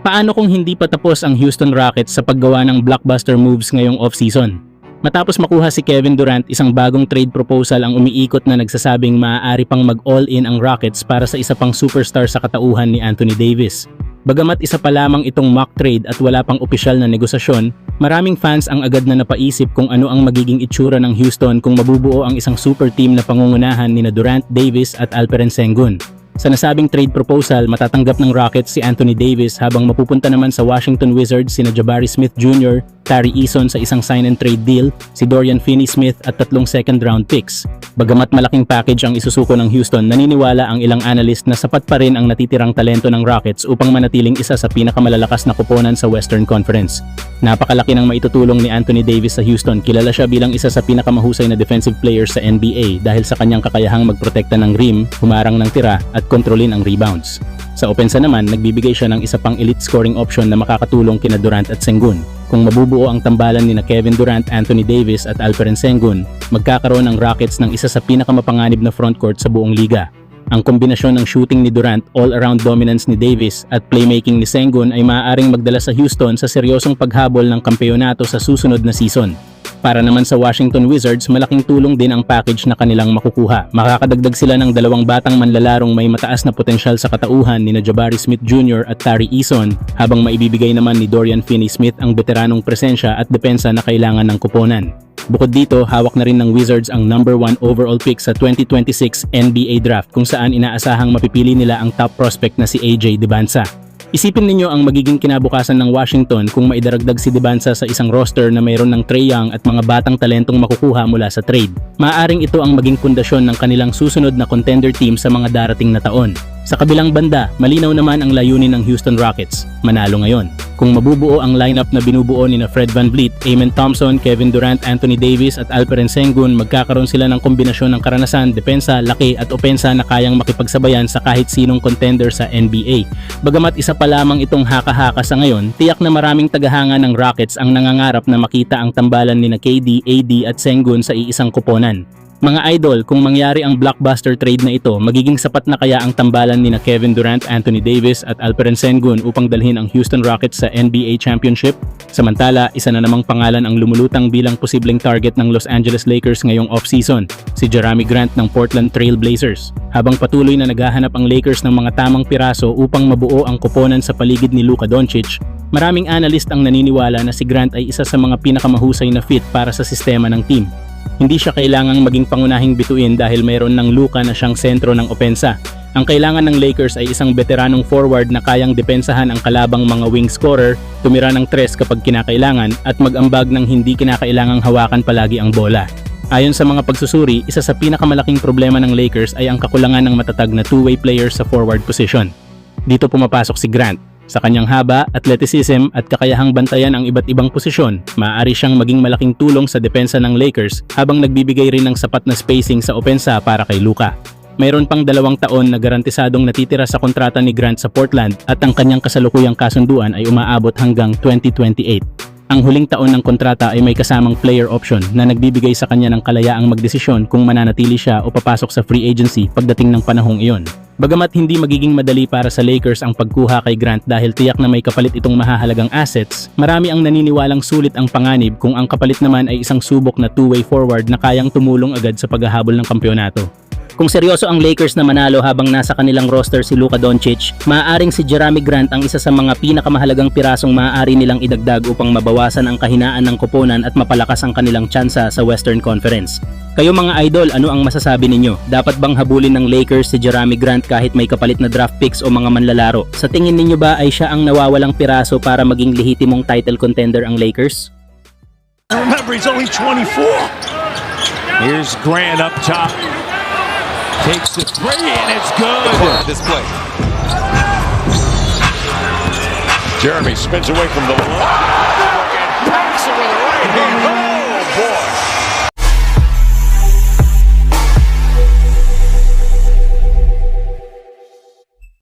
Paano kung hindi pa tapos ang Houston Rockets sa paggawa ng blockbuster moves ngayong off-season? Matapos makuha si Kevin Durant, isang bagong trade proposal ang umiikot na nagsasabing maaari pang mag-all-in ang Rockets para sa isa pang superstar sa katauhan ni Anthony Davis. Bagamat isa pa lamang itong mock trade at wala pang opisyal na negosasyon, maraming fans ang agad na napaisip kung ano ang magiging itsura ng Houston kung mabubuo ang isang super team na pangungunahan nina Durant, Davis at Alperen Sengun. Sa nasabing trade proposal, matatanggap ng Rockets si Anthony Davis habang mapupunta naman sa Washington Wizards sina Jabari Smith Jr., Tari Eason sa isang sign-and-trade deal, si Dorian Finney-Smith at 3 second-round picks. Bagamat malaking package ang isusuko ng Houston, naniniwala ang ilang analyst na sapat pa rin ang natitirang talento ng Rockets upang manatiling isa sa pinakamalalakas na koponan sa Western Conference. Napakalaki ng maitutulong ni Anthony Davis sa Houston. Kilala siya bilang isa sa pinakamahusay na defensive players sa NBA dahil sa kanyang kakayahang magprotekta ng rim, humarang ng tira at kontrolin ang rebounds. Sa opensa naman, nagbibigay siya ng isa pang elite scoring option na makakatulong kina Durant at Sengun. Kung mabubuo ang tambalan nina Kevin Durant, Anthony Davis at Alperen Sengun, magkakaroon ang Rockets ng isa sa pinakamapanganib na frontcourt sa buong liga. Ang kombinasyon ng shooting ni Durant, all-around dominance ni Davis at playmaking ni Sengun ay maaaring magdala sa Houston sa seryosong paghabol ng kampeonato sa susunod na season. Para naman sa Washington Wizards, malaking tulong din ang package na kanilang makukuha. Makakadagdag sila ng 2 batang manlalarong may mataas na potensyal sa katauhan nina Jabari Smith Jr. at Tari Eason, habang maibibigay naman ni Dorian Finney-Smith ang veteranong presensya at depensa na kailangan ng koponan. Bukod dito, hawak na rin ng Wizards ang number 1 overall pick sa 2026 NBA Draft kung saan inaasahang mapipili nila ang top prospect na si AJ Dybantsa. Isipin ninyo ang magiging kinabukasan ng Washington kung maidaragdag si Dybantsa sa isang roster na mayroon ng Trae Young at mga batang talentong makukuha mula sa trade. Maaaring ito ang maging pundasyon ng kanilang susunod na contender team sa mga darating na taon. Sa kabilang banda, malinaw naman ang layunin ng Houston Rockets, manalo ngayon. Kung mabubuo ang lineup na binubuo ni Fred VanVleet, Amen Thompson, Kevin Durant, Anthony Davis at Alperen Sengun, magkakaroon sila ng kombinasyon ng karanasan, depensa, laki at opensa na kayang makipagsabayan sa kahit sinong contender sa NBA. Bagamat isa pa lamang itong haka-haka sa ngayon, tiyak na maraming tagahanga ng Rockets ang nangangarap na makita ang tambalan nina KD, AD at Sengun sa iisang koponan. Mga idol, kung mangyari ang blockbuster trade na ito, magiging sapat na kaya ang tambalan nina Kevin Durant, Anthony Davis at Alperen Sengun upang dalhin ang Houston Rockets sa NBA Championship? Samantala, isa na namang pangalan ang lumulutang bilang posibleng target ng Los Angeles Lakers ngayong off-season, si Jerami Grant ng Portland Trail Blazers. Habang patuloy na naghahanap ang Lakers ng mga tamang piraso upang mabuo ang koponan sa paligid ni Luka Doncic, maraming analyst ang naniniwala na si Grant ay isa sa mga pinakamahusay na fit para sa sistema ng team. Hindi siya kailangang maging pangunahing bituin dahil mayroon ng Luka na siyang sentro ng opensa. Ang kailangan ng Lakers ay isang veteranong forward na kayang depensahan ang kalabang mga wing scorer, tumira ng tres kapag kinakailangan at mag-ambag ng hindi kinakailangang hawakan palagi ang bola. Ayon sa mga pagsusuri, isa sa pinakamalaking problema ng Lakers ay ang kakulangan ng matatag na two-way players sa forward position. Dito pumapasok si Grant. Sa kanyang haba, athleticism at kakayahang bantayan ang iba't ibang posisyon, maaari siyang maging malaking tulong sa depensa ng Lakers habang nagbibigay rin ng sapat na spacing sa opensa para kay Luka. Mayroon pang 2 taon na garantisadong natitira sa kontrata ni Grant sa Portland at ang kanyang kasalukuyang kasunduan ay umaabot hanggang 2028. Ang huling taon ng kontrata ay may kasamang player option na nagbibigay sa kanya ng kalayaang magdesisyon kung mananatili siya o papasok sa free agency pagdating ng panahong iyon. Bagamat hindi magiging madali para sa Lakers ang pagkuha kay Grant dahil tiyak na may kapalit itong mahahalagang assets, marami ang naniniwalang sulit ang panganib kung ang kapalit naman ay isang subok na two-way forward na kayang tumulong agad sa paghahabol ng kampeonato. Kung seryoso ang Lakers na manalo habang nasa kanilang roster si Luka Doncic, maaaring si Jerami Grant ang isa sa mga pinakamahalagang pirasong maaari nilang idagdag upang mabawasan ang kahinaan ng koponan at mapalakas ang kanilang tsansa sa Western Conference. Kayo mga idol, ano ang masasabi ninyo? Dapat bang habulin ng Lakers si Jerami Grant kahit may kapalit na draft picks o mga manlalaro? Sa tingin ninyo ba ay siya ang nawawalang piraso para maging lehitimong title contender ang Lakers? Remember, he's only 24. Here's Grant up top. Takes the three and it's good. This play. Jeremy spins away from the line. And backs it with a right hand. Oh boy.